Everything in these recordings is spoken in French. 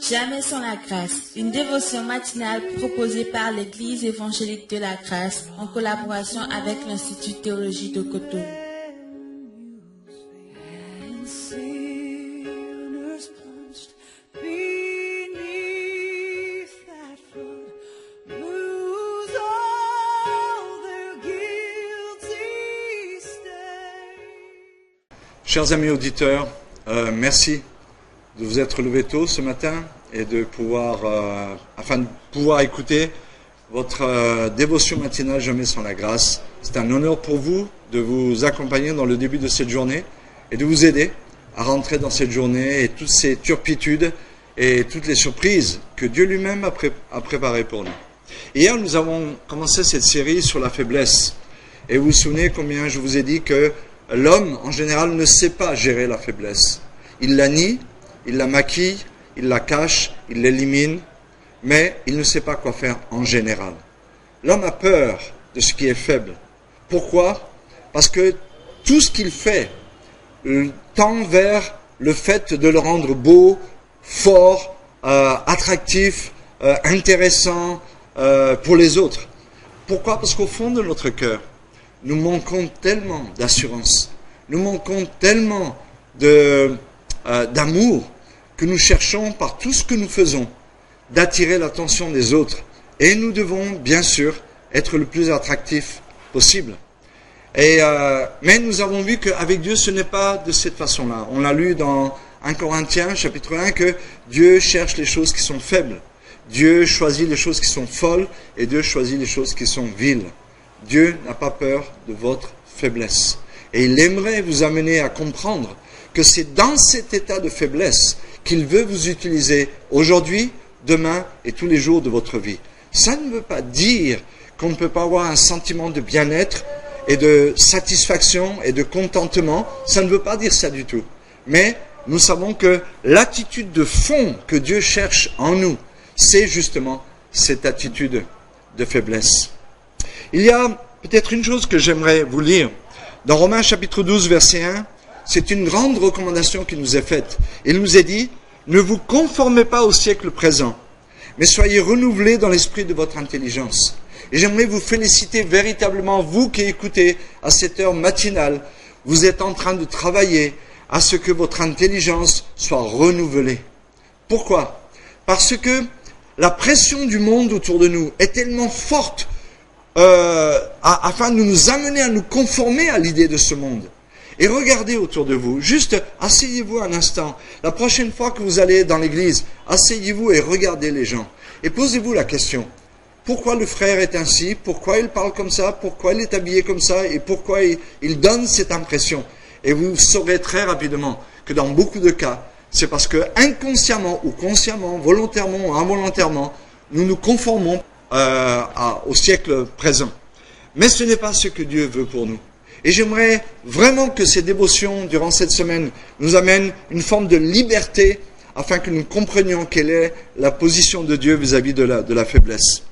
Jamais sans la grâce, une dévotion matinale proposée par l'Église évangélique de la grâce en collaboration avec l'Institut de théologie de Cotonou. Chers amis auditeurs, merci de vous être levés tôt ce matin et de afin de pouvoir écouter votre dévotion matinale Jamais sans la grâce. C'est un honneur pour vous de vous accompagner dans le début de cette journée et de vous aider à rentrer dans cette journée et toutes ces turpitudes et toutes les surprises que Dieu lui-même a préparées pour nous. Hier, nous avons commencé cette série sur la faiblesse. Et vous vous souvenez combien je vous ai dit que l'homme, en général, ne sait pas gérer la faiblesse. Il la nie, il la maquille, il la cache, il l'élimine, mais il ne sait pas quoi faire en général. L'homme a peur de ce qui est faible. Pourquoi? Parce que tout ce qu'il fait tend vers le fait de le rendre beau, fort, attractif, intéressant pour les autres. Pourquoi? Parce qu'au fond de notre cœur, nous manquons tellement d'assurance, nous manquons tellement d'amour que nous cherchons par tout ce que nous faisons d'attirer l'attention des autres. Et nous devons bien sûr être le plus attractif possible. Mais nous avons vu qu'avec Dieu, ce n'est pas de cette façon-là. On l'a lu dans 1 Corinthiens, chapitre 1, que Dieu cherche les choses qui sont faibles. Dieu choisit les choses qui sont folles et Dieu choisit les choses qui sont viles. Dieu n'a pas peur de votre faiblesse. Et il aimerait vous amener à comprendre que c'est dans cet état de faiblesse qu'il veut vous utiliser aujourd'hui, demain et tous les jours de votre vie. Ça ne veut pas dire qu'on ne peut pas avoir un sentiment de bien-être et de satisfaction et de contentement. Ça ne veut pas dire ça du tout. Mais nous savons que l'attitude de fond que Dieu cherche en nous, c'est justement cette attitude de faiblesse. Il y a peut-être une chose que j'aimerais vous lire. Dans Romains chapitre 12, verset 1, c'est une grande recommandation qui nous est faite. Il nous est dit, ne vous conformez pas au siècle présent, mais soyez renouvelés dans l'esprit de votre intelligence. Et j'aimerais vous féliciter véritablement, vous qui écoutez à cette heure matinale, vous êtes en train de travailler à ce que votre intelligence soit renouvelée. Pourquoi? Parce que la pression du monde autour de nous est tellement forte afin de nous amener à nous conformer à l'idée de ce monde. Et regardez autour de vous, juste asseyez-vous un instant. La prochaine fois que vous allez dans l'église, asseyez-vous et regardez les gens. Et posez-vous la question, pourquoi le frère est ainsi? Pourquoi il parle comme ça? Pourquoi il est habillé comme ça? Et pourquoi il donne cette impression? Et vous saurez très rapidement que dans beaucoup de cas, c'est parce que inconsciemment ou consciemment, volontairement ou involontairement, nous nous conformons au siècle présent. Mais ce n'est pas ce que Dieu veut pour nous. Et j'aimerais vraiment que ces dévotions durant cette semaine nous amènent une forme de liberté afin que nous comprenions quelle est la position de Dieu vis-à-vis de la faiblesse.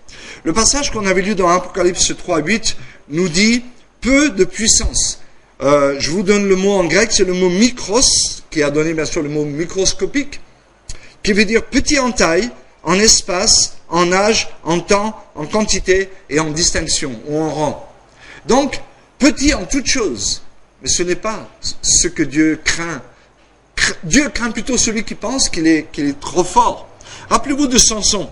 Le passage qu'on avait lu dans Apocalypse 3:8 nous dit peu de puissance. Je vous donne le mot en grec, c'est le mot mikros, qui a donné bien sûr le mot microscopique, qui veut dire petit en taille, en espace, en âge, en temps, en quantité et en distinction ou en rang. Donc, petit en toutes choses, mais ce n'est pas ce que Dieu craint. Dieu craint plutôt celui qui pense qu'il est trop fort. Rappelez-vous de Samson.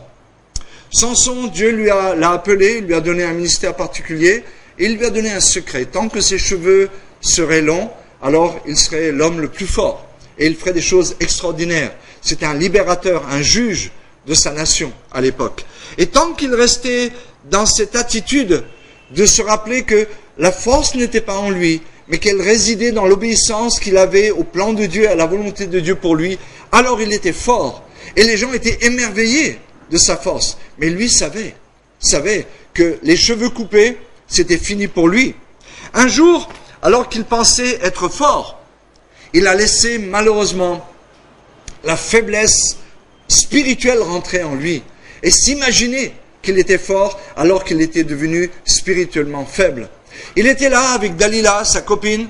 Samson, Dieu l'a appelé, il lui a donné un ministère particulier et il lui a donné un secret. Tant que ses cheveux seraient longs, alors il serait l'homme le plus fort et il ferait des choses extraordinaires. C'était un libérateur, un juge de sa nation à l'époque. Et tant qu'il restait dans cette attitude de se rappeler que la force n'était pas en lui, mais qu'elle résidait dans l'obéissance qu'il avait au plan de Dieu, à la volonté de Dieu pour lui, alors il était fort. Et les gens étaient émerveillés de sa force. Mais lui savait que les cheveux coupés, c'était fini pour lui. Un jour, alors qu'il pensait être fort, il a laissé malheureusement la faiblesse spirituelle rentrer en lui et s'imaginer qu'il était fort alors qu'il était devenu spirituellement faible. Il était là avec Dalila, sa copine,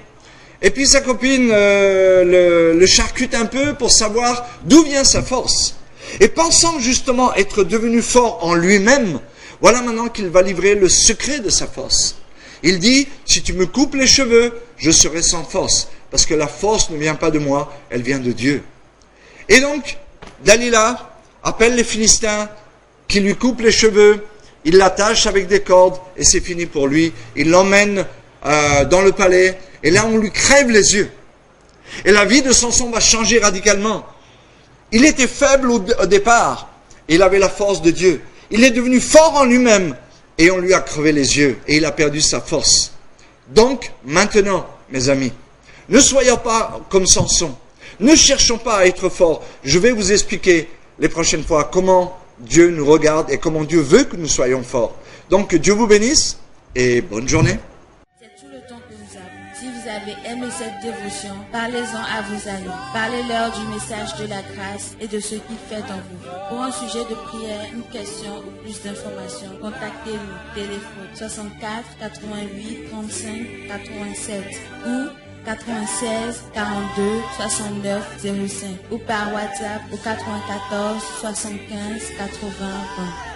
Et puis sa copine le charcute un peu pour savoir d'où vient sa force. Et pensant justement être devenu fort en lui-même, voilà maintenant qu'il va livrer le secret de sa force. Il dit, si tu me coupes les cheveux, je serai sans force, parce que la force ne vient pas de moi, elle vient de Dieu. Et donc, Dalila appelle les Philistins qui lui coupent les cheveux, il l'attache avec des cordes et c'est fini pour lui. Il l'emmène dans le palais et là on lui crève les yeux. Et la vie de Samson va changer radicalement. Il était faible au départ, et il avait la force de Dieu. Il est devenu fort en lui-même et on lui a crevé les yeux et il a perdu sa force. Donc maintenant, mes amis, ne soyons pas comme Samson. Ne cherchons pas à être forts. Je vais vous expliquer les prochaines fois comment Dieu nous regarde et comment Dieu veut que nous soyons forts. Donc que Dieu vous bénisse et bonne journée. C'est tout le temps que nous avons. Si vous avez aimé cette dévotion, parlez-en à vos amis. Parlez-leur du message de la grâce et de ce qu'il fait en vous. Pour un sujet de prière, une question ou plus d'informations, contactez-nous. Téléphone 64 88 35 87 ou 96 42 69 05 ou par WhatsApp au 94 75 80 20.